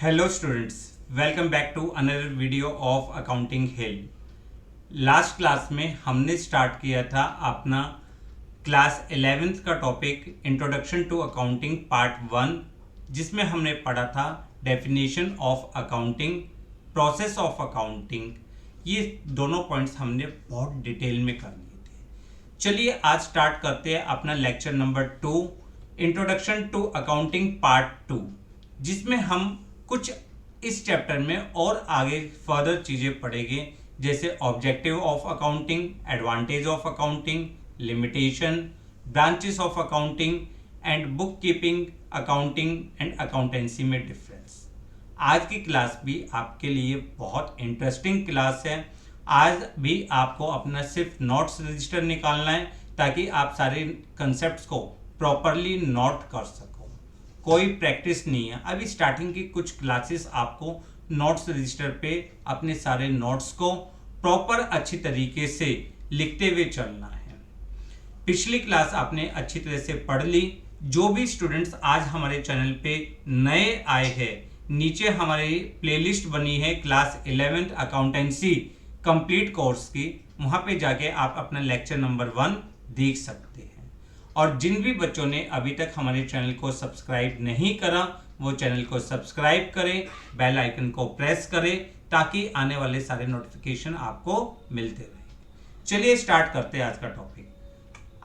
Hello students, welcome back to another video of accounting hill. Last class में हमने start किया था अपना क्लास 11th का topic introduction to accounting part 1, जिसमें हमने पढ़ा था definition of accounting, process of accounting. ये दोनों पॉइंट्स हमने बहुत डिटेल में कर लिए थे। चलिए आज स्टार्ट करते हैं अपना lecture number 2, introduction to accounting part 2, जिसमें हम कुछ इस चैप्टर में और आगे फर्दर चीज़ें पढ़ेंगे, जैसे objective of accounting, advantage of accounting, limitation, branches of accounting and book keeping, accounting and accountancy में डिफरेंस। आज की क्लास भी आपके लिए बहुत इंटरेस्टिंग क्लास है। आज भी आपको अपना सिर्फ नोट्स रजिस्टर निकालना है ताकि आप सारे कंसेप्ट्स को प्रॉपरली नोट कर सको। कोई प्रैक्टिस नहीं है, अभी स्टार्टिंग की कुछ क्लासेस आपको नोट्स रजिस्टर पे अपने सारे नोट्स को प्रॉपर अच्छी तरीके से लिखते हुए चलना है। पिछली क्लास आपने अच्छी तरह से पढ़ ली। जो भी स्टूडेंट्स आज हमारे चैनल पे नए आए हैं, नीचे हमारी प्लेलिस्ट बनी है class 11th accountancy complete course की, वहां पे जाके आप अपना लेक्चर नंबर 1 देख सकते हैं। और जिन भी बच्चों ने अभी तक हमारे चैनल को सब्सक्राइब नहीं करा, वो चैनल को सब्सक्राइब करें, बेल आइकन को प्रेस करें, ताकि आने वाले सारे नोटिफिकेशन आपको मिलते रहे। चलिए स्टार्ट करते हैं आज का टॉपिक।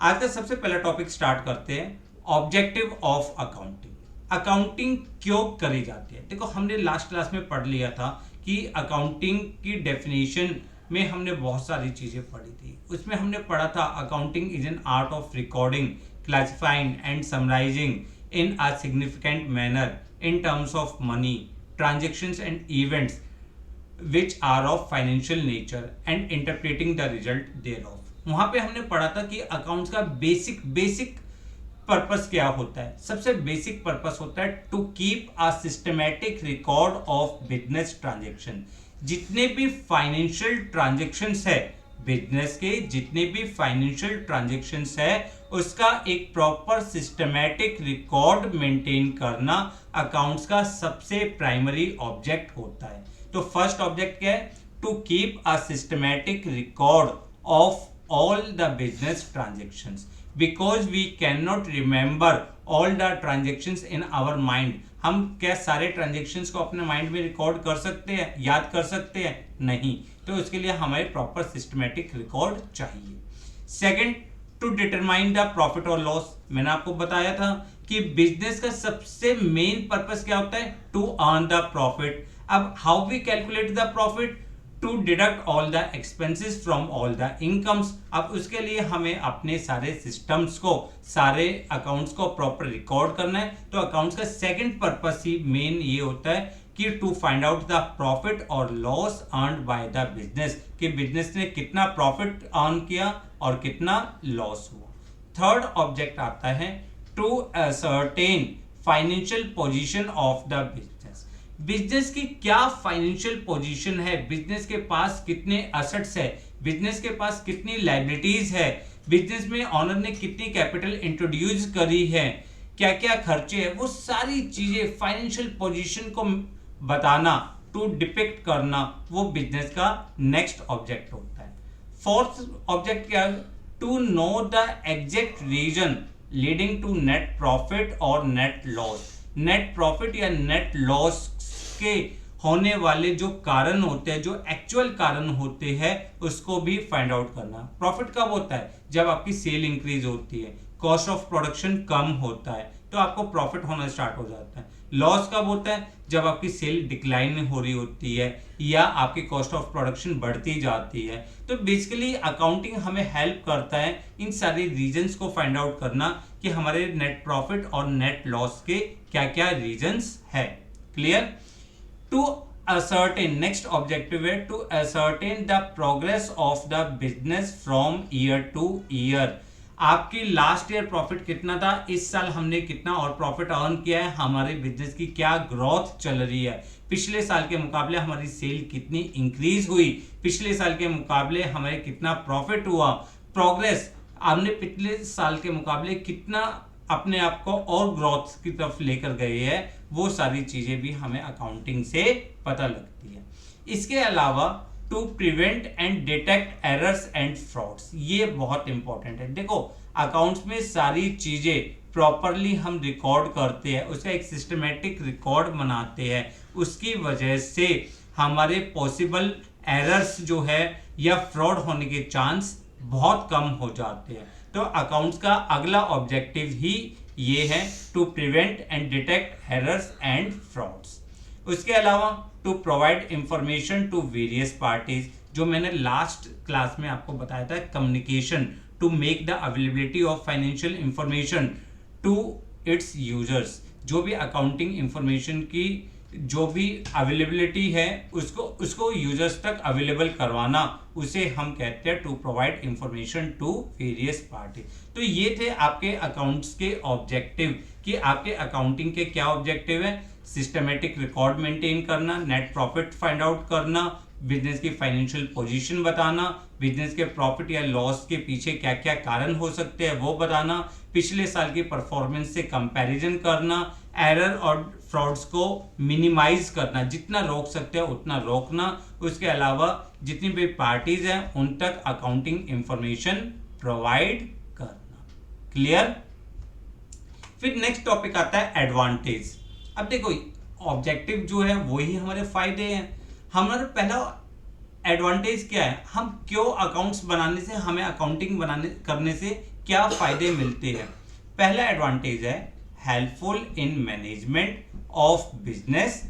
आज का सबसे पहला टॉपिक स्टार्ट करते हैं, ऑब्जेक्टिव ऑफ अकाउंटिंग। अकाउंटिंग क्यों करी जाती है? देखो, हमने लास्ट क्लास में पढ़ लिया था कि अकाउंटिंग की डेफिनेशन में हमने बहुत सारी चीजें पढ़ी थी। उसमें हमने पढ़ा था accounting is an art of recording, classifying and summarising in a significant manner in terms of money, transactions and events which are of financial nature and interpreting the result thereof. वहां पे हमने पढ़ा था कि अकाउंट्स का basic purpose क्या होता है। सबसे बेसिक पर्पस होता है to keep a systematic record of business transaction. जितने भी फाइनेंशियल ट्रांजेक्शन्स है, बिजनेस के जितने भी फाइनेंशियल ट्रांजेक्शन्स है, उसका एक प्रॉपर सिस्टमैटिक रिकॉर्ड मेंटेन करना अकाउंट्स का सबसे प्राइमरी ऑब्जेक्ट होता है। तो फर्स्ट ऑब्जेक्ट क्या है? To keep a systematic record of all the business transactions, because we can not remember all the transactions in our mind. हम क्या सारे ट्रांजेक्शन्स को अपने माइंड में रिकॉर्ड कर सकते हैं, याद कर सकते हैं? नहीं। तो उसके लिए हमें प्रॉपर सिस्टमैटिक रिकॉर्ड चाहिए। Second, to determine the profit और लॉस। मैंने आपको बताया था कि बिजनेस का सबसे मेन पर्पस क्या होता है? To earn the profit. अब how we calculate the profit? To deduct all the expenses from all the incomes. अब उसके लिए हमें अपने सारे सिस्टम्स को, सारे अकाउंट्स को प्रॉपर रिकॉर्ड करना है। तो अकाउंट्स का सेकंड पर्पस ही मेन ये होता है कि to find out the profit और loss earned by the business, कि बिजनेस ने कितना प्रॉफिट अर्न किया और कितना लॉस हुआ। थर्ड ऑब्जेक्ट आता है to ascertain financial position of the business. Business की क्या फाइनेंशियल पोजीशन है, बिजनेस के पास कितने एसेट्स है, बिजनेस के पास कितनी लायबिलिटीज है, बिजनेस में ऑनर ने कितनी कैपिटल इंट्रोड्यूस करी है, क्या क्या खर्चे हैं, वो सारी चीजें फाइनेंशियल पोजीशन को बताना, टू डिपिक्ट करना, वो बिजनेस का नेक्स्ट ऑब्जेक्ट होता है। फोर्थ ऑब्जेक्ट क्या है? To know the exact reason leading to net profit और नेट लॉस। नेट प्रॉफिट या नेट लॉस के होने वाले जो कारण होते हैं, जो एक्चुअल कारण होते हैं, उसको भी फाइंड आउट करना। प्रॉफिट कब होता है? जब आपकी सेल इंक्रीज होती है, कॉस्ट ऑफ प्रोडक्शन कम होता है, तो आपको प्रॉफिट होना स्टार्ट हो जाता है। लॉस कब होता है? जब आपकी सेल डिक्लाइन हो रही होती है या आपकी कॉस्ट ऑफ प्रोडक्शन बढ़ती जाती है। तो बेसिकली अकाउंटिंग हमें हेल्प करता है इन सारी रीजंस को फाइंड आउट करना कि हमारे नेट प्रॉफिट और नेट लॉस के क्या क्या रीजंस है। Clear? To ascertain, next objective है to ascertain the progress of the business from year to year। आपकी लास्ट ईयर प्रॉफिट कितना था, इस साल हमने कितना और प्रॉफिट अर्न किया है, हमारे बिजनेस की क्या ग्रोथ चल रही है, पिछले साल के मुकाबले हमारी सेल कितनी इंक्रीज हुई, पिछले साल के मुकाबले हमें कितना प्रॉफिट हुआ, प्रोग्रेस हमने पिछले साल के मुकाबले कितना अपने आप को और ग्रोथ की तरफ लेकर गए हैं, वो सारी चीजें भी हमें अकाउंटिंग से पता लगती है। इसके अलावा to prevent and detect errors and frauds, ये बहुत इंपॉर्टेंट है। देखो अकाउंट्स में सारी चीजें प्रॉपरली हम रिकॉर्ड करते हैं, उसका एक सिस्टमेटिक रिकॉर्ड बनाते हैं, उसकी वजह से हमारे पॉसिबल एरर्स जो है या फ्रॉड होने के चांस बहुत कम हो जाते हैं। तो अकाउंट्स का अगला ऑब्जेक्टिव ही ये है, to prevent and detect errors and frauds. उसके अलावा to provide information to various parties, जो मैंने लास्ट क्लास में आपको बताया था, communication to make the availability of financial information to its users. जो भी अकाउंटिंग इंफॉर्मेशन की जो भी अवेलेबिलिटी है उसको यूजर्स तक अवेलेबल करवाना, उसे हम कहते हैं to provide information to various party. तो ये थे आपके अकाउंट्स के ऑब्जेक्टिव कि आपके अकाउंटिंग के क्या ऑब्जेक्टिव है। सिस्टमेटिक रिकॉर्ड मेंटेन करना, नेट प्रॉफिट फाइंड आउट करना, बिजनेस की फाइनेंशियल पोजीशन बताना, बिजनेस के प्रॉफिट या लॉस के पीछे क्या क्या कारण हो सकते हैं वो बताना, पिछले साल की परफॉर्मेंस से कंपैरिजन करना, एरर और फ्रॉड्स को मिनिमाइज करना, जितना रोक सकते हैं उतना रोकना। उसके अलावा जितनी भी पार्टीज हैं उन तक अकाउंटिंग इंफॉर्मेशन प्रोवाइड करना। क्लियर? फिर नेक्स्ट टॉपिक आता है एडवांटेज। अब देखो ऑब्जेक्टिव जो है वही हमारे फायदे हैं। हमारा पहला एडवांटेज क्या है, हम क्यों अकाउंट्स बनाने से, हमें अकाउंटिंग करने से क्या फायदे मिलते हैं। पहला एडवांटेज है helpful in management of business.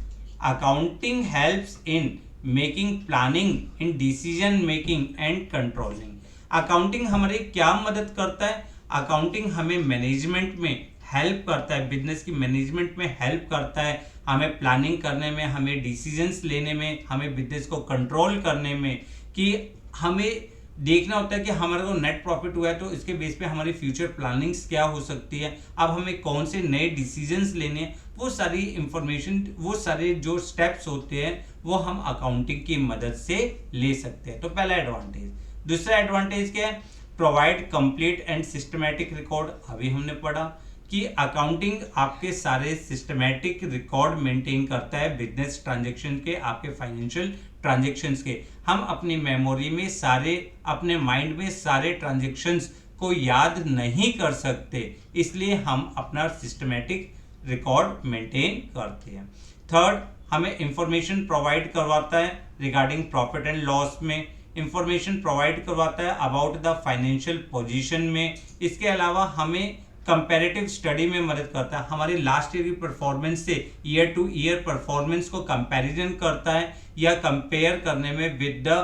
Accounting helps in making planning in decision making and controlling. Accounting हमारी क्या मदद करता है, अकाउंटिंग हमें मैनेजमेंट में हेल्प करता है, बिजनेस की मैनेजमेंट में हेल्प करता है, हमें प्लानिंग करने में, हमें डिसीजंस लेने में, हमें बिजनेस को कंट्रोल करने में, कि हमें देखना होता है कि हमारे को नेट प्रॉफिट हुआ है तो इसके बेस पे हमारी फ्यूचर प्लानिंग्स क्या हो सकती है, अब हमें कौन से नए डिसीजंस लेने हैं, वो सारी इंफॉर्मेशन, वो सारे जो स्टेप्स होते हैं वो हम अकाउंटिंग की मदद से ले सकते हैं। तो पहला एडवांटेज। दूसरा एडवांटेज क्या है, provide complete and systematic record. अभी हमने पढ़ा कि अकाउंटिंग आपके सारे सिस्टमैटिक रिकॉर्ड मेंटेन करता है बिजनेस ट्रांजैक्शन के, आपके फाइनेंशियल ट्रांजैक्शंस के। हम अपनी मेमोरी में सारे, अपने माइंड में सारे ट्रांजैक्शंस को याद नहीं कर सकते, इसलिए हम अपना सिस्टमैटिक रिकॉर्ड मेंटेन करते हैं। थर्ड, हमें इंफॉर्मेशन प्रोवाइड करवाता है रिगार्डिंग प्रॉफिट एंड लॉस में, इंफॉर्मेशन प्रोवाइड करवाता है अबाउट द फाइनेंशियल पोजीशन में। इसके अलावा हमें कंपैरेटिव स्टडी में मदद करता है, हमारी लास्ट ईयर की परफॉर्मेंस से ईयर टू ईयर परफॉर्मेंस को कंपैरिजन करता है, या कंपेयर करने में विद द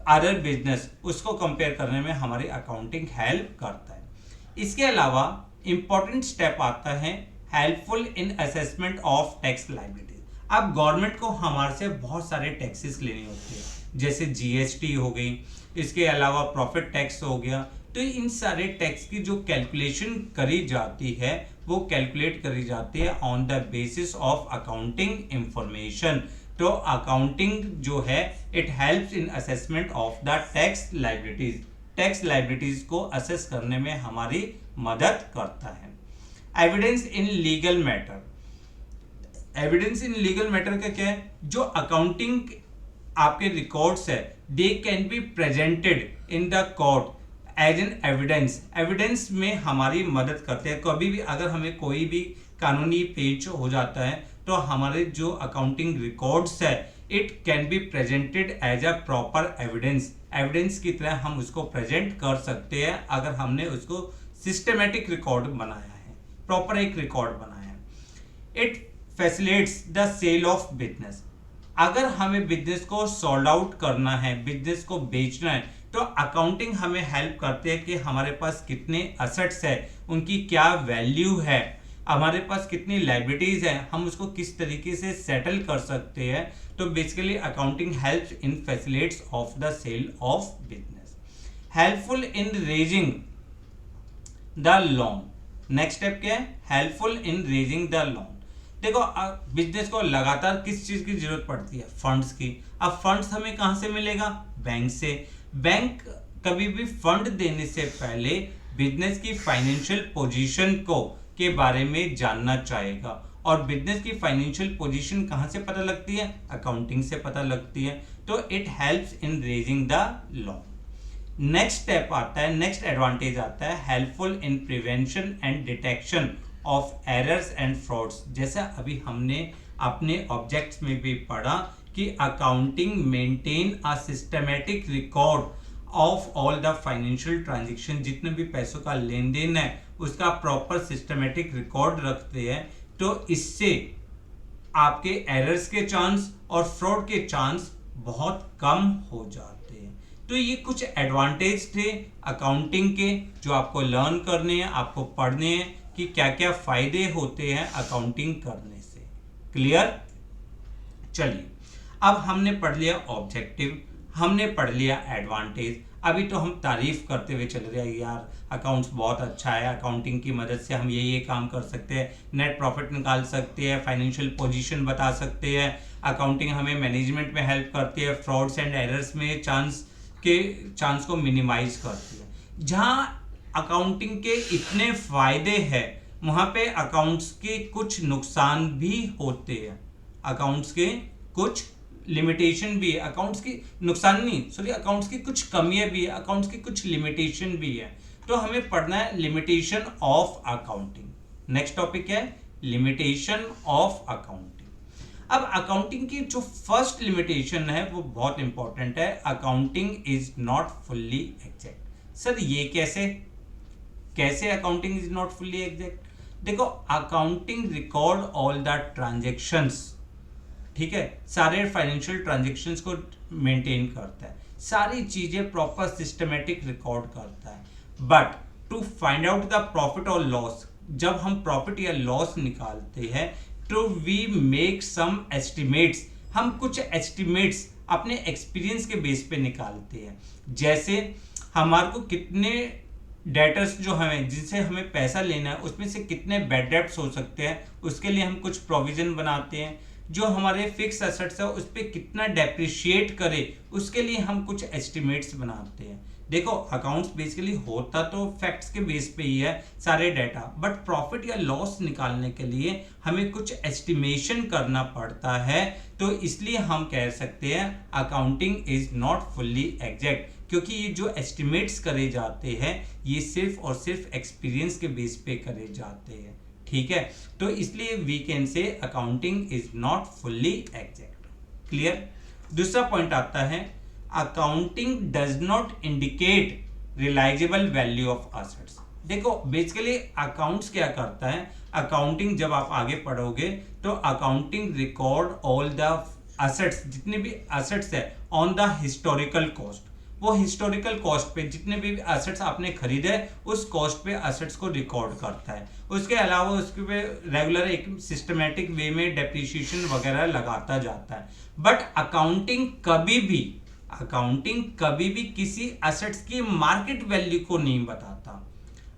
अदर बिजनेस, उसको कंपेयर करने में हमारी अकाउंटिंग हेल्प करता है। इसके अलावा इंपॉर्टेंट स्टेप आता है helpful in assessment of tax liabilities. अब गवर्नमेंट को हमारे से बहुत सारे टैक्सेस लेने होते हैं, जैसे जीएसटी हो गई, इसके अलावा प्रॉफिट टैक्स हो गया। तो इन सारे टैक्स की जो कैलकुलेशन करी जाती है वो कैलकुलेट करी जाती है on the basis of accounting information. तो अकाउंटिंग जो है it helps in assessment of the tax liabilities, tax liabilities को असेस करने में हमारी मदद करता है। Evidence in legal matter. Evidence in legal matter का क्या है, जो अकाउंटिंग आपके रिकॉर्ड्स है they can be presented in the court as an evidence. Evidence में हमारी मदद करते हैं। कभी भी अगर हमें कोई भी कानूनी पेच हो जाता है तो हमारे जो अकाउंटिंग रिकॉर्ड्स है it can be presented as a proper evidence. Evidence की तरह हम उसको प्रेजेंट कर सकते हैं अगर हमने उसको सिस्टमेटिक रिकॉर्ड बनाया है, प्रॉपर एक रिकॉर्ड बनाया है। It facilitates the sale of business. अगर हमें बिजनेस को सोल्ड आउट करना है, बिजनेस को बेचना है, तो अकाउंटिंग हमें हेल्प करते हैं कि हमारे पास कितने असेट्स है, उनकी क्या वैल्यू है, हमारे पास कितनी लायबिलिटीज है, हम उसको किस तरीके से सेटल कर सकते हैं। तो basically accounting helps in facilitates of the sale of business. Helpful in raising the loan. Next step क्या है, helpful in raising the loan. देखो बिजनेस को लगातार किस चीज की जरूरत पड़ती है, फंड्स की। अब फंड्स हमें कहां से मिलेगा, बैंक से। बैंक कभी भी फंड देने से पहले बिजनेस की फाइनेंशियल पोजीशन को के बारे में जानना चाहेगा। और बिजनेस की फाइनेंशियल पोजीशन कहाँ से पता लगती है? अकाउंटिंग से पता लगती है। तो it helps in raising the law. Next step आता है, नेक्स्ट एडवांटेज आता है helpful in prevention and detection of errors and frauds. जैसा अभी हमने अपने ऑब्जेक्ट्स में भी पढ़ा कि accounting maintain a systematic record of all the financial transaction, जितने भी पैसों का लेन देन है उसका प्रॉपर सिस्टमेटिक रिकॉर्ड रखते हैं। तो इससे आपके एरर्स के चांस और फ्रॉड के चांस बहुत कम हो जाते हैं। तो ये कुछ एडवांटेज थे अकाउंटिंग के जो आपको लर्न करने हैं, आपको पढ़ने हैं कि क्या क्या फायदे होते हैं अकाउंटिंग करने से। क्लियर? चलिए, अब हमने पढ़ लिया ऑब्जेक्टिव, हमने पढ़ लिया एडवांटेज। अभी तो हम तारीफ करते हुए चल रहे हैं, यार अकाउंट्स बहुत अच्छा है, अकाउंटिंग की मदद से हम ये काम कर सकते हैं, नेट प्रॉफिट निकाल सकते हैं, फाइनेंशियल पोजीशन बता सकते हैं, अकाउंटिंग हमें मैनेजमेंट में हेल्प करती है, फ्रॉड्स एंड एरर्स में चांस को मिनिमाइज करती है। जहां अकाउंटिंग के इतने फायदे हैं वहां पे अकाउंट्स के कुछ नुकसान भी होते हैं, अकाउंट्स के कुछ लिमिटेशन भी है, अकाउंट्स की नुकसान नहीं, सॉरी, अकाउंट्स की कुछ कमियां भी है, अकाउंट्स की कुछ लिमिटेशन भी है। तो हमें पढ़ना है limitation of accounting. Next topic है लिमिटेशन ऑफ अकाउंटिंग। अब अकाउंटिंग की जो फर्स्ट लिमिटेशन है वो बहुत इंपॉर्टेंट है, accounting is not fully exact. Sir ये कैसे accounting is not fully exact? देखो, accounting record all the transactions, ठीक है, सारे फाइनेंशियल ट्रांजेक्शन्स को मेंटेन करता है, सारी चीजें प्रॉपर सिस्टमेटिक रिकॉर्ड करता है। But to find out the profit और लॉस, जब हम प्रॉफिट या लॉस निकालते हैं तो वी मेक सम एस्टिमेट्स, हम कुछ एस्टिमेट्स अपने एक्सपीरियंस के बेस पे निकालते हैं। जैसे हमारे को कितने डेटर्स जो हमें जिनसे हमें पैसा लेना है उसमें से कितने बैड डेब्ट्स हो सकते हैं, उसके लिए हम कुछ प्रोविजन बनाते हैं। जो हमारे फिक्स एसेट्स है उस पर कितना डेप्रिशिएट करे उसके लिए हम कुछ एस्टिमेट्स बनाते हैं। देखो, अकाउंट्स बेसिकली होता तो फैक्ट्स के बेस पे ही है सारे डाटा, बट प्रॉफिट या लॉस निकालने के लिए हमें कुछ एस्टिमेशन करना पड़ता है। तो इसलिए हम कह सकते हैं accounting is not fully exact, क्योंकि ये जो एस्टिमेट्स करे जाते हैं ये सिर्फ और सिर्फ एक्सपीरियंस के बेस पे करे जाते हैं। ठीक है, तो इसलिए we can say accounting is not fully exact. Clear? दूसरा पॉइंट आता है accounting does not indicate realizable value of assets. देखो, बेसिकली अकाउंट्स क्या करता है, अकाउंटिंग जब आप आगे पढ़ोगे तो accounting record all the assets, जितने भी एसेट्स है ऑन द हिस्टोरिकल कॉस्ट। वो हिस्टोरिकल कॉस्ट पे जितने भी एसेट्स आपने खरीदे उस कॉस्ट पे एसेट्स को रिकॉर्ड करता है। उसके अलावा उसके पे रेगुलर एक सिस्टमेटिक वे में डेप्रिसिएशन वगैरह लगाता जाता है। बट अकाउंटिंग कभी भी किसी एसेट्स की मार्केट वैल्यू को नहीं बताता।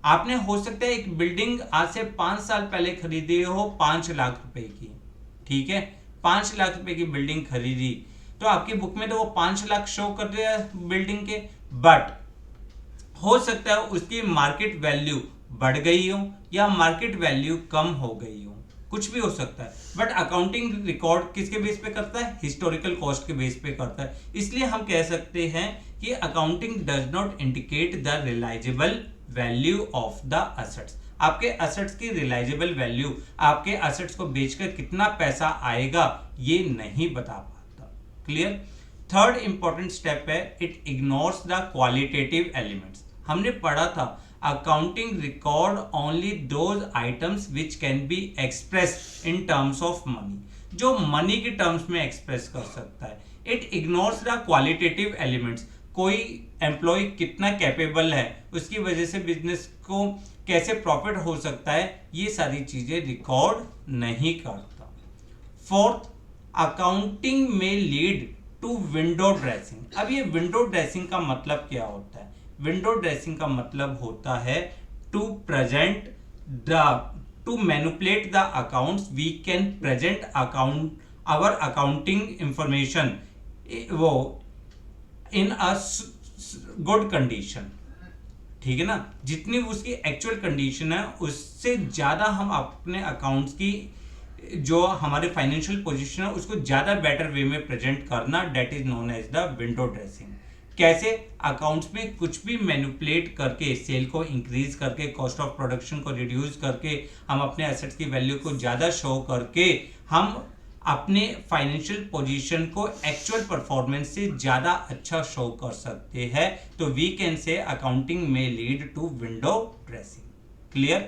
आपने हो सकता है एक बिल्डिंग आज से 5 साल पहले खरीदी हो 5 लाख रुपए की, ठीक है, 5 लाख रुपए की बिल्डिंग खरीदी तो आपकी बुक में तो वो 5 लाख शो कर रहे हैं बिल्डिंग के, बट हो सकता है उसकी मार्केट वैल्यू बढ़ गई हो या मार्केट वैल्यू कम हो गई हो, कुछ भी हो सकता है। बट अकाउंटिंग रिकॉर्ड किसके बेस पे करता है? हिस्टोरिकल कॉस्ट के बेस पे करता है। इसलिए हम कह सकते हैं कि accounting does not indicate the realisable value of the assets. आपके एसेट्स की रिलाइजेबल वैल्यू, आपके एसेट्स को बेचकर कितना पैसा आएगा, ये नहीं बता पाता। क्लियर? थर्ड इंपॉर्टेंट स्टेप है it ignores the qualitative elements. हमने पढ़ा था accounting record only those items which can be express in terms of money, जो मनी के टर्म्स में एक्सप्रेस कर सकता है। It ignores the qualitative elements, कोई एम्प्लॉय कितना कैपेबल है, उसकी वजह से बिजनेस को कैसे प्रॉफिट हो सकता है, ये सारी चीजें रिकॉर्ड नहीं करता। फोर्थ, अकाउंटिंग में लीड टू विंडो ड्रेसिंग। अब ये विंडो ड्रेसिंग का मतलब क्या होता है? विंडो ड्रेसिंग का मतलब होता है to manipulate the accounts, we can present our accounting information वो इन अ गुड कंडीशन। ठीक है ना, जितनी उसकी एक्चुअल कंडीशन है उससे ज़्यादा हम अपने अकाउंट्स की जो हमारे फाइनेंशियल पोजीशन है उसको ज़्यादा बेटर वे में प्रेजेंट करना, that is known as the window dressing. कैसे? अकाउंट्स में कुछ भी मैनिपुलेट करके, सेल को इंक्रीज करके, कॉस्ट ऑफ प्रोडक्शन को रिड्यूस करके, हम अपने एसेट्स की वैल्यू को ज़्यादा शो करके हम अपने फाइनेंशियल पोजीशन को एक्चुअल परफॉर्मेंस से ज़्यादा अच्छा शो कर सकते हैं। तो वी कैन से अकाउंटिंग में lead to window dressing. Clear?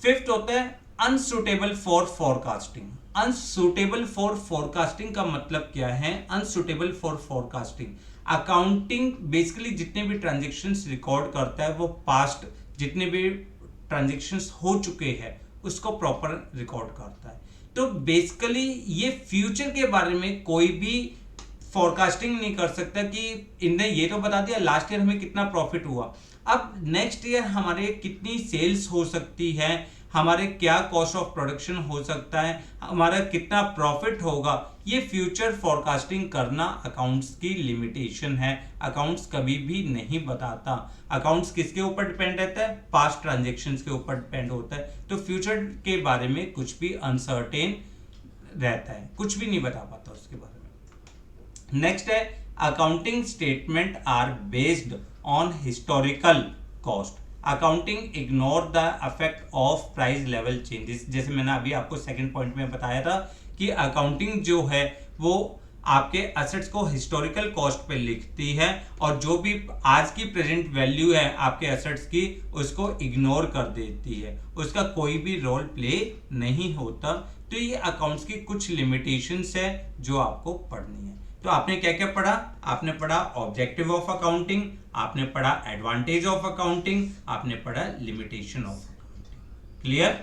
Fifth होता है unsuitable for forecasting. Unsuitable for forecasting का मतलब क्या है? Unsuitable for forecasting, accounting basically जितने भी ट्रांजेक्शन्स रिकॉर्ड करता है वो पास्ट जितने भी ट्रांजेक्शन्स हो चुके हैं उसको प्रॉपर रिकॉर्ड करता है। तो बेसिकली ये फ्यूचर के बारे में कोई भी फोरकास्टिंग नहीं कर सकता कि इनने ये तो बता दिया लास्ट ईयर हमें कितना प्रॉफिट हुआ, अब नेक्स्ट ईयर हमारे कितनी सेल्स हो सकती है, हमारे क्या कॉस्ट ऑफ प्रोडक्शन हो सकता है, हमारा कितना प्रॉफिट होगा, ये फ्यूचर फोरकास्टिंग करना अकाउंट्स की लिमिटेशन है। अकाउंट्स कभी भी नहीं बताता। अकाउंट्स किसके ऊपर डिपेंड रहता है? पास्ट ट्रांजेक्शन्स के ऊपर डिपेंड होता है। तो फ्यूचर के बारे में कुछ भी अनसर्टेन रहता है, कुछ भी नहीं बता पाता उसके बारे में। नेक्स्ट है accounting statement are based on historical cost. Accounting ignore the effect of price level changes. जैसे मैंने अभी आपको सेकंड पॉइंट में बताया था कि अकाउंटिंग जो है वो आपके एसेट्स को हिस्टोरिकल कॉस्ट पे लिखती है और जो भी आज की प्रेजेंट वैल्यू है आपके एसेट्स की उसको इग्नोर कर देती है, उसका कोई भी रोल प्ले नहीं होता। तो ये अकाउंट्स की कुछ लिमिटेशंस है जो आपको पढ़नी है। तो आपने क्या क्या पढ़ा? आपने पढ़ा ऑब्जेक्टिव ऑफ अकाउंटिंग, आपने पढ़ा एडवांटेज ऑफ अकाउंटिंग, आपने पढ़ा limitation of accounting. Clear?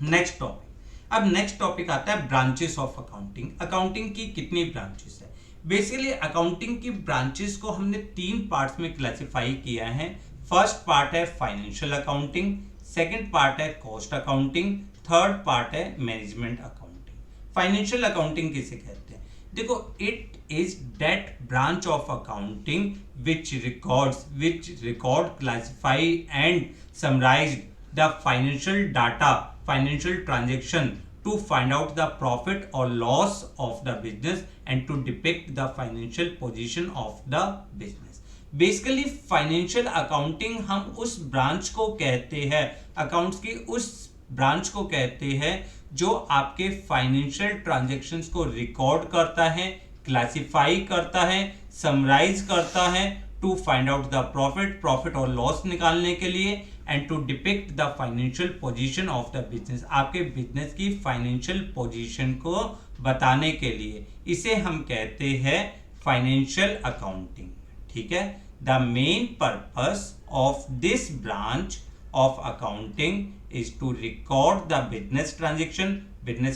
Next topic. अब नेक्स्ट टॉपिक आता है ब्रांचेस ऑफ अकाउंटिंग। अकाउंटिंग की कितनी ब्रांचेस है? बेसिकली अकाउंटिंग की ब्रांचेस को हमने 3 पार्ट्स में क्लासिफाई किया है। फर्स्ट पार्ट है फाइनेंशियल अकाउंटिंग, सेकंड पार्ट है कॉस्ट अकाउंटिंग, थर्ड पार्ट है मैनेजमेंट अकाउंटिंग। फाइनेंशियल अकाउंटिंग किसे कहते हैं? देखो, it is that branch of accounting which record, classify and summarize the financial data, financial transaction to find out the profit or loss of the business and to depict the financial position of the business. Basically financial accounting हम उस branch को कहते हैं, accounts की उस branch को कहते हैं जो आपके फाइनेंशियल ट्रांजैक्शंस को रिकॉर्ड करता है, क्लासिफाई करता है, समराइज करता है to find out the profit और लॉस निकालने के लिए and to depict the financial position of the business, आपके बिजनेस की फाइनेंशियल पोजीशन को बताने के लिए। इसे हम कहते हैं फाइनेंशियल अकाउंटिंग। ठीक है? The main purpose of this branch of accounting is to record the business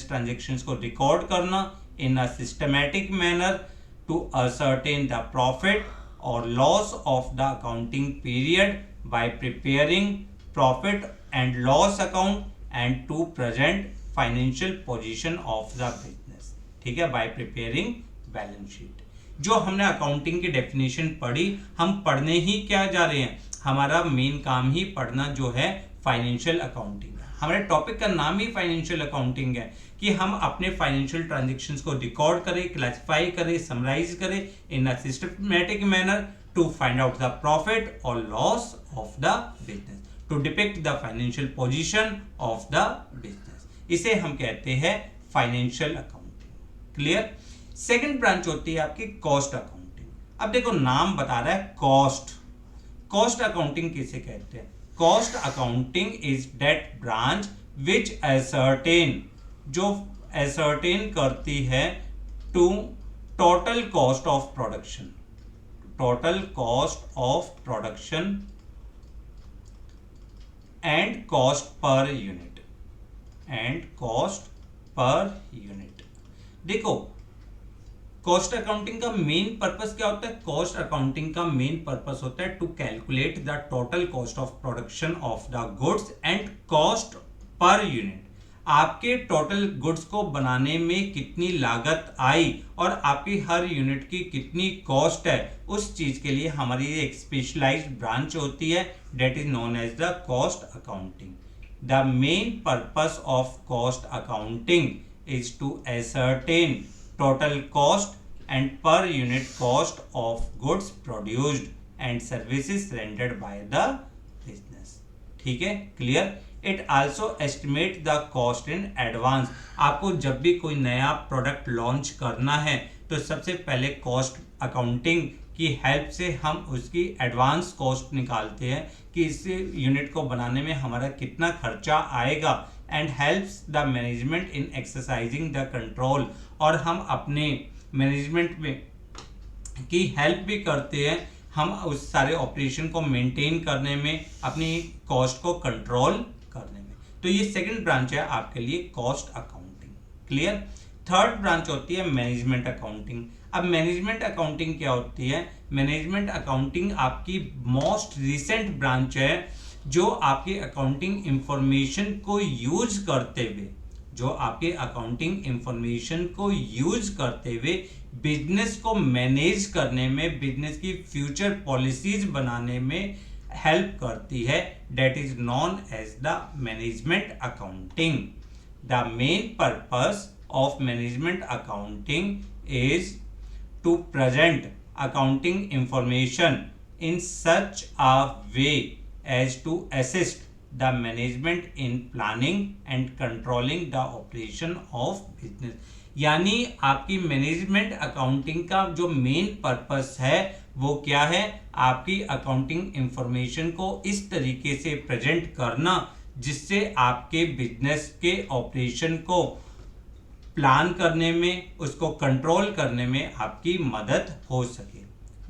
transactions को रिकॉर्ड करना in a systematic manner to ascertain the profit or loss of the accounting period by preparing profit and loss account and to present financial position of the business. ठीक है? by preparing balance sheet. जो हमने accounting की definition पढ़ी, हम पढ़ने ही क्या जा रहे हैं? हमारा मेन काम ही पढ़ना जो है फाइनेंशियल अकाउंटिंग। हमारे टॉपिक का नाम ही फाइनेंशियल अकाउंटिंग है कि हम अपने फाइनेंशियल ट्रांजैक्शंस को रिकॉर्ड करें, क्लासिफाई करें, समराइज करें in a systematic manner to find out the profit और loss of the business, to depict the financial position of the business. इसे हम कहते हैं financial accounting. Clear? Second branch होती है आपकी कॉस्ट अकाउंटिंग। अब देखो, नाम बता रहा है कॉस्ट अकाउंटिंग किसे कहते हैं? Cost accounting is that branch which ascertain करती है to total cost of production and cost per unit. देखो, कॉस्ट अकाउंटिंग का मेन पर्पस क्या होता है? कॉस्ट अकाउंटिंग का मेन पर्पस होता है to calculate the total cost of production of the goods and cost per unit. आपके total goods को बनाने में कितनी लागत आई और आपकी हर यूनिट की कितनी कॉस्ट है, उस चीज के लिए हमारी एक स्पेशलाइज्ड ब्रांच होती है, that is known as the cost accounting. The main purpose of cost accounting is to ascertain total cost and per unit cost of goods produced and services rendered by the business. ठीक है, clear. It also estimate the cost in advance. आपको जब भी कोई नया product launch करना है तो सबसे पहले कॉस्ट अकाउंटिंग की हेल्प से हम उसकी एडवांस कॉस्ट निकालते हैं कि इस यूनिट को बनाने में हमारा कितना खर्चा आएगा, and helps the management in exercising the control. और हम अपने मैनेजमेंट में की हेल्प भी करते हैं, हम उस सारे ऑपरेशन को मेंटेन करने में, अपनी कॉस्ट को कंट्रोल करने में. तो ये सेकंड ब्रांच है आपके लिए cost accounting. Clear. Third branch होती है मैनेजमेंट अकाउंटिंग. अब मैनेजमेंट अकाउंटिंग क्या होती है? मैनेजमेंट अकाउंटिंग आपकी मोस्ट रिसेंट ब्रांच है जो आपकी अकाउंटिंग इंफॉर्मेशन को यूज करते हुए, बिजनेस को मैनेज करने में, बिजनेस की फ्यूचर पॉलिसीज बनाने में हेल्प करती है. That is known as the management accounting. The main purpose of management accounting is to present accounting information in such a way as to assist the management in planning and controlling the operation of business. यानी आपकी management accounting का जो main purpose है वो क्या है? आपकी accounting information को इस तरीके से प्रेजेंट करना जिससे आपके बिजनेस के ऑपरेशन को प्लान करने में, उसको कंट्रोल करने में आपकी मदद हो सके.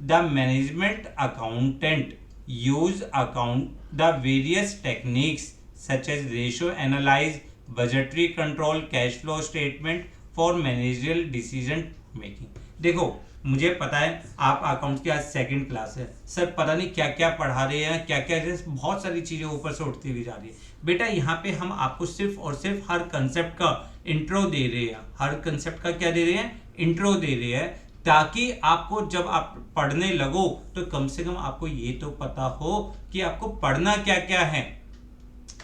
The management accountant use account the various techniques such as ratio analyse, budgetary control, cash flow statement for managerial decision making. देखो, मुझे पता है आप अकाउंट्स की आज सेकंड क्लास है, सर पता नहीं क्या क्या पढ़ा रहे हैं, क्या क्या बहुत सारी चीज़ें ऊपर से उठती हुई जा रही है. बेटा यहाँ पे हम आपको सिर्फ और सिर्फ हर कंसेप्ट का इंट्रो दे रहे हैं. हर कंसेप्ट का क्या दे रहे हैं? इंट्रो दे रहे हैं, ताकि आपको जब आप पढ़ने लगो तो कम से कम आपको ये तो पता हो कि आपको पढ़ना क्या क्या है.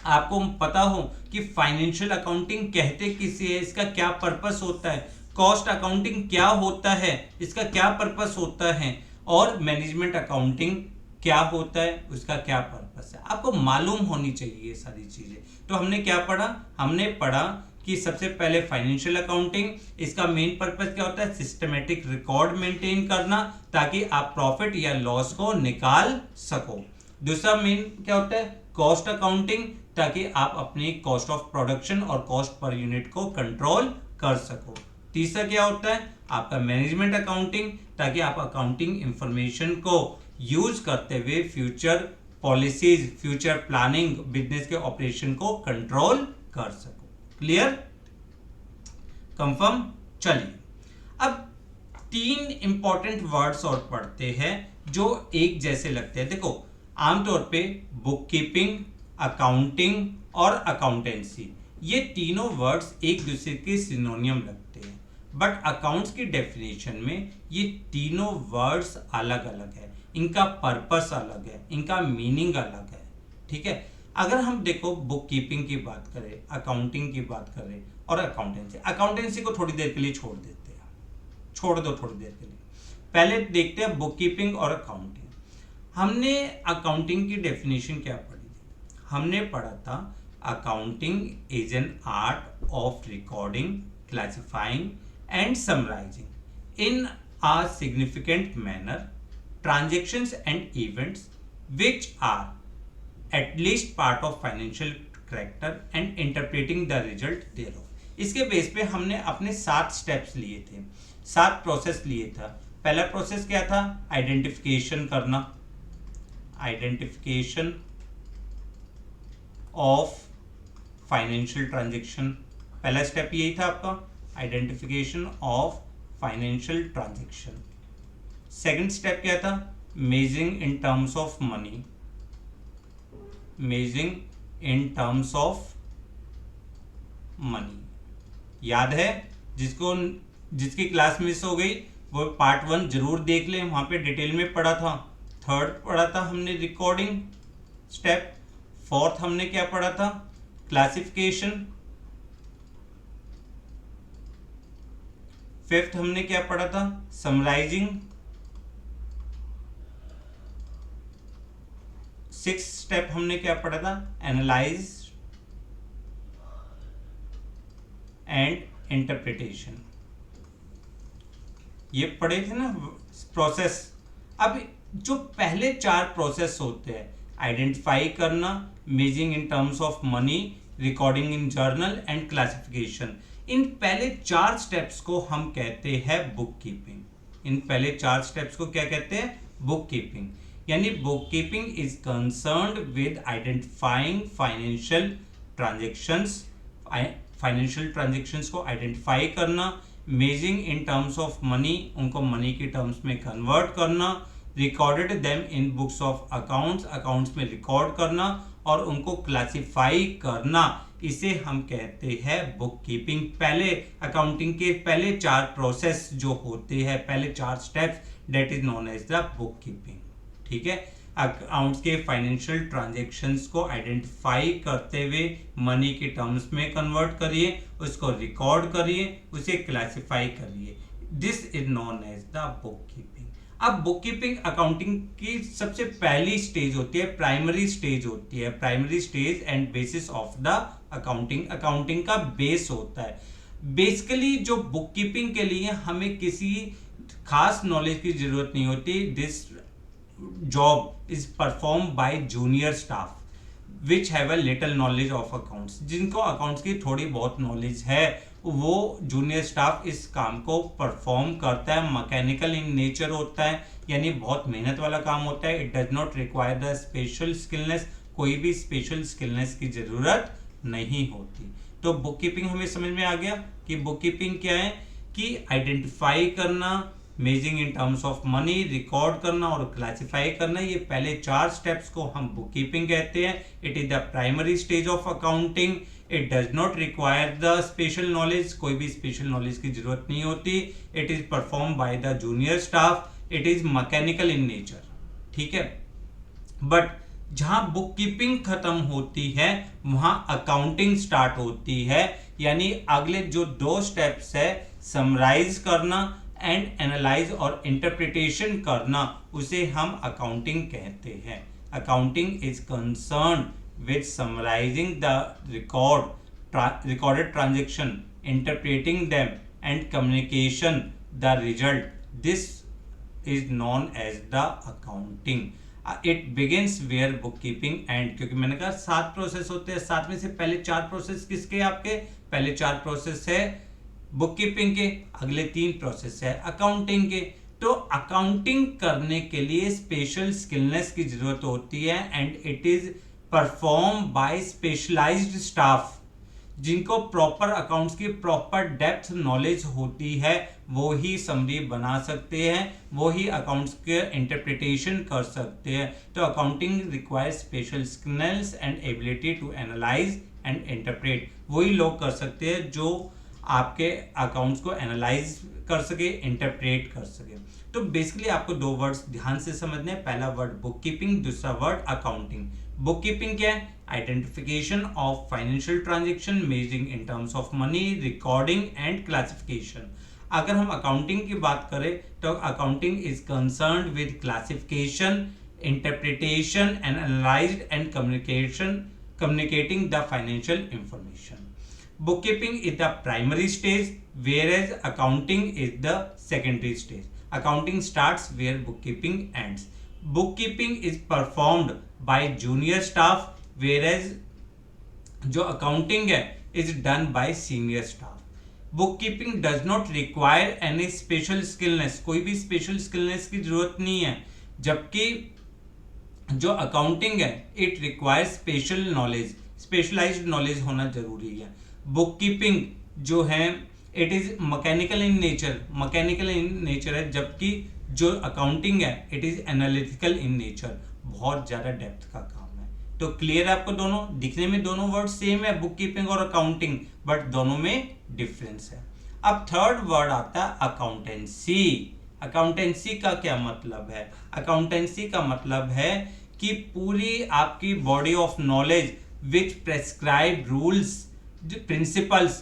आपको पता हो कि फाइनेंशियल अकाउंटिंग कहते किसे है, इसका क्या पर्पस होता है, कॉस्ट अकाउंटिंग क्या होता है, इसका क्या पर्पस होता है, और मैनेजमेंट अकाउंटिंग क्या होता है, उसका क्या पर्पस है. आपको मालूम होनी चाहिए ये सारी चीजें. तो हमने क्या पढ़ा? हमने पढ़ा कि सबसे पहले फाइनेंशियल अकाउंटिंग, इसका मेन पर्पस क्या होता है? सिस्टमेटिक रिकॉर्ड मेंटेन करना ताकि आप प्रॉफिट या लॉस को निकाल सको. दूसरा मेन क्या होता है? कॉस्ट अकाउंटिंग, ताकि आप अपनी कॉस्ट ऑफ प्रोडक्शन और कॉस्ट पर यूनिट को कंट्रोल कर सको. तीसरा क्या होता है? आपका मैनेजमेंट अकाउंटिंग, ताकि आप अकाउंटिंग इंफॉर्मेशन को यूज करते हुए future policies, future planning, business के ऑपरेशन को कंट्रोल कर सको. क्लियर? कंफर्म? चलिए अब तीन इंपॉर्टेंट वर्ड्स और पढ़ते हैं जो एक जैसे लगते हैं. देखो, आमतौर पे बुक कीपिंग, अकाउंटिंग और अकाउंटेंसी, ये तीनों वर्ड्स एक दूसरे के सिनोनियम लगते हैं, बट अकाउंट्स की डेफिनेशन में ये तीनों वर्ड्स अलग अलग है, इनका पर्पस अलग है, इनका मीनिंग अलग है. ठीक है. अगर हम देखो बुक कीपिंग की बात करें, अकाउंटिंग की बात करें और अकाउंटेंसी को थोड़ी देर के लिए छोड़ देते हैं, छोड़ दो थोड़ी देर के लिए. पहले देखते हैं बुक कीपिंग और अकाउंटिंग. हमने अकाउंटिंग की डेफिनेशन क्या पढ़ी थी? हमने पढ़ा था accounting is an art of recording, classifying and summarising in a significant manner transactions and events which are at least part of financial character and interpreting the result thereof. इसके base पे हमने अपने 7 स्टेप्स लिए थे, 7 process लिए था. पहला process क्या था? आइडेंटिफिकेशन करना, आइडेंटिफिकेशन ऑफ फाइनेंशियल ट्रांजेक्शन. पहला स्टेप यही था आपका, identification of financial transaction. Second step क्या था? Measuring in terms of money, measuring in terms of money. याद है? जिसकी क्लास मिस हो गई वो पार्ट 1 जरूर देख लें, वहां पे डिटेल में पढ़ा था। थर्ड पढ़ा था हमने रिकॉर्डिंग स्टेप, फोर्थ हमने क्या पढ़ा था? क्लासिफिकेशन, फिफ्थ हमने क्या पढ़ा था? समराइजिंग, सिक्स स्टेप हमने क्या पढ़ा था? Analyse and interpretation. ये पढ़े थे ना प्रोसेस। अब जो पहले 4 प्रोसेस होते हैं, आइडेंटिफाई करना, measuring in terms of money, recording in journal and classification, इन पहले 4 स्टेप्स को हम कहते हैं बुक कीपिंग। इन पहले 4 स्टेप्स को क्या कहते हैं? Book keeping. यानी book keeping is concerned with identifying financial transactions को आइडेंटिफाई करना, measuring in terms of money, उनको मनी की टर्म्स में कन्वर्ट करना, recorded them in books of accounts में रिकॉर्ड करना और उनको क्लासिफाई करना, इसे हम कहते हैं बुक कीपिंग। पहले अकाउंटिंग के पहले 4 प्रोसेस जो होते हैं, पहले 4 steps, that is known as the book keeping. ठीक है? अकाउंट्स के फाइनेंशियल ट्रांजैक्शंस को आइडेंटिफाई करते हुए मनी के टर्म्स में कन्वर्ट करिए, उसको रिकॉर्ड करिए, उसे क्लासिफाई करिए। This is known as the book keeping. अब बुक कीपिंग अकाउंटिंग की सबसे पहली स्टेज होती है, प्राइमरी स्टेज होती है। Primary stage and bases of the accounting का बेस होता है। बेसिकली जो बुक कीपिंग के लिए हमें किसी खास नॉलेज की जरूरत नहीं होती। This job is perform bye junior staff which have a little knowledge of accounts. जिनको अकाउंट्स की थोड़ी बहुत नॉलेज है, वो जूनियर स्टाफ इस काम को परफॉर्म करता है। मैकेनिकल इन नेचर होता है, यानी बहुत मेहनत वाला काम होता है। It does not require the special skillness, कोई भी स्पेशल स्किलनेस की जरूरत नहीं होती। तो बुक कीपिंग हमें समझ में आ गया कि बुक कीपिंग क्या है? कि आइडेंटिफाई करना, measuring in terms of money, record करना और क्लासिफाई करना, ये पहले 4 स्टेप्स को हम बुक कीपिंग कहते हैं। It is the primary stage of accounting. It does not require the special knowledge, कोई भी स्पेशल नॉलेज की जरूरत नहीं होती। It is perform by the junior staff. It is mechanical in nature. ठीक है? बट जहां बुक कीपिंग खत्म होती है वहां अकाउंटिंग स्टार्ट होती है। यानी अगले जो 2 स्टेप्स है, समराइज करना एंड एनालाइज और इंटरप्रिटेशन करना, उसे हम अकाउंटिंग कहते हैं। Accounting is concern with summarizing the recorded transaction, interpreting them and communication the result. This is known as the accounting. It begins where bookkeeping and, क्योंकि मैंने कहा 7 प्रोसेस होते हैं, 7 में से पहले 4 प्रोसेस किसके? आपके पहले 4 प्रोसेस है बुक कीपिंग के, अगले 3 प्रोसेस है अकाउंटिंग के। तो अकाउंटिंग करने के लिए स्पेशल स्किलनेस की जरूरत होती है and it is perform by specialized staff, जिनको प्रॉपर अकाउंट्स की प्रॉपर डेप्थ नॉलेज होती है। वो ही समरी बना सकते हैं, वो ही अकाउंट्स के इंटरप्रिटेशन कर सकते हैं। तो accounting requires special skills and ability to analyse and interpret. वही लोग कर सकते हैं जो आपके अकाउंट्स को एनालाइज कर सके, इंटरप्रेट कर सके। तो बेसिकली आपको 2 वर्ड्स ध्यान से समझने हैं। पहला वर्ड बुक कीपिंग, दूसरा वर्ड अकाउंटिंग। बुक कीपिंग क्या है? Identification of financial transaction, measuring in terms of money, recording and classification. अगर हम अकाउंटिंग की बात करें तो accounting is concerned with classification, interpretation, analysed and communicating the financial information. Bookkeeping is the primary stage, whereas accounting is the secondary stage. Accounting starts where bookkeeping ends. Bookkeeping is performed by junior staff, whereas जो accounting है is done by senior staff. Bookkeeping does not require any special skillness. कोई भी special skillness की जरूरत नहीं है, जबकि जो अकाउंटिंग है it requires special knowledge, specialized knowledge होना जरूरी है। बुक कीपिंग जो है it is mechanical in nature है, जबकि जो अकाउंटिंग है it is analytical in nature, बहुत ज़्यादा डेप्थ का काम है। तो क्लियर है आपको? दोनों दिखने में दोनों वर्ड सेम है, बुक कीपिंग और अकाउंटिंग, बट दोनों में डिफरेंस है। अब थर्ड वर्ड आता है अकाउंटेंसी। अकाउंटेंसी का क्या मतलब है? अकाउंटेंसी का मतलब है कि पूरी आपकी body of knowledge which prescribe rules principles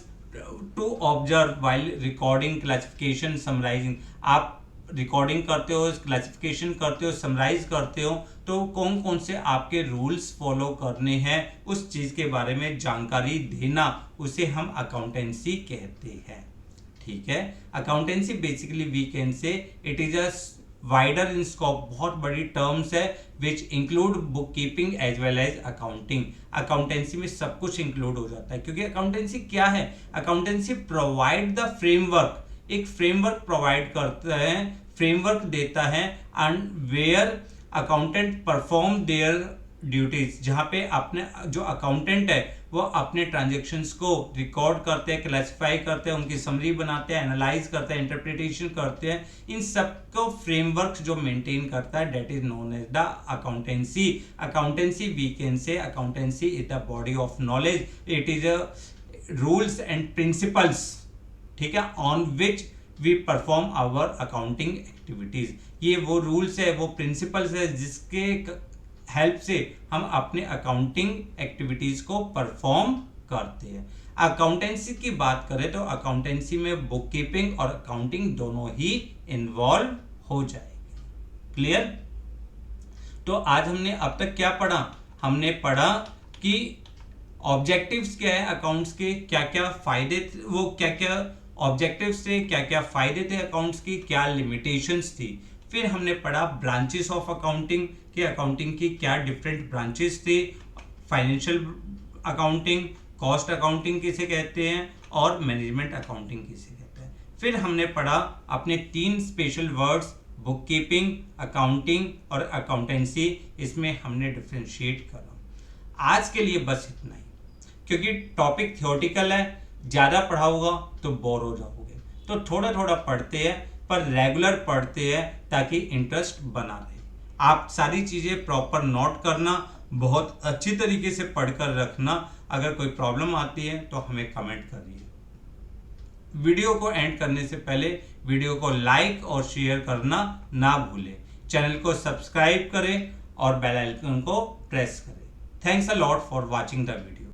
to observe while recording classification summarizing. आप रिकॉर्डिंग करते हो, क्लासिफिकेशन करते हो, समराइज करते हो, तो कौन कौन से आपके रूल्स फॉलो करने हैं उस चीज के बारे में जानकारी देना, उसे हम अकाउंटेंसी कहते हैं। ठीक है, accountancy basically we can say it is a wider in scope, बहुत बड़ी टर्म्स है which include book keeping as well as accounting. Accountancy में सब कुछ इंक्लूड हो जाता है, क्योंकि अकाउंटेंसी क्या है? अकाउंटेंसी प्रोवाइड द फ्रेमवर्क, एक फ्रेमवर्क प्रोवाइड करता है, फ्रेमवर्क देता है, and where accountant perform their duties, जहां पे अपने जो अकाउंटेंट है वो अपने ट्रांजेक्शन्स को रिकॉर्ड करते हैं, क्लासिफाई करते हैं, उनकी समरी बनाते हैं, एनालाइज करते हैं, इंटरप्रिटेशन करते हैं। इन सबको फ्रेमवर्क जो मेंटेन करता है that is known as the accountancy. Accountancy we can say accountancy is the body of knowledge, it is a rules and principles, ठीक है, on which we perform our accounting activities. ये वो rules है, वो principles है जिसके help से हम अपने अकाउंटिंग एक्टिविटीज को परफॉर्म करते हैं। अकाउंटेंसी की बात करें तो अकाउंटेंसी में बुक कीपिंग और अकाउंटिंग दोनों ही इन्वॉल्व हो जाएगी। क्लियर? तो आज हमने अब तक क्या पढ़ा? हमने पढ़ा कि ऑब्जेक्टिव्स क्या है अकाउंट्स के, क्या क्या फायदे, वो क्या क्या ऑब्जेक्टिव्स थे, क्या क्या फायदे थे अकाउंट्स की, क्या लिमिटेशंस थी। फिर हमने पढ़ा ब्रांचेस ऑफ अकाउंटिंग, कि अकाउंटिंग की क्या डिफरेंट ब्रांचेस थी, फाइनेंशियल अकाउंटिंग, कॉस्ट अकाउंटिंग किसे कहते हैं, और मैनेजमेंट अकाउंटिंग किसे कहते हैं। फिर हमने पढ़ा अपने 3 special words, book keeping, accounting और अकाउंटेंसी, इसमें हमने डिफ्रेंशिएट करा। आज के लिए बस इतना ही, क्योंकि टॉपिक थियोरटिकल है, ज़्यादा पढ़ाऊंगा तो बोर हो जाओगे, तो थोड़ा थोड़ा पढ़ते हैं, पर रेगुलर पढ़ते हैं ताकि इंटरेस्ट बना रहे। आप सारी चीज़ें प्रॉपर नोट करना, बहुत अच्छी तरीके से पढ़कर रखना। अगर कोई प्रॉब्लम आती है तो हमें कमेंट करिए। वीडियो को एंड करने से पहले वीडियो को लाइक और शेयर करना ना भूलें। चैनल को सब्सक्राइब करें और बेल आइकन को प्रेस करें। Thanks a lot for watching the video.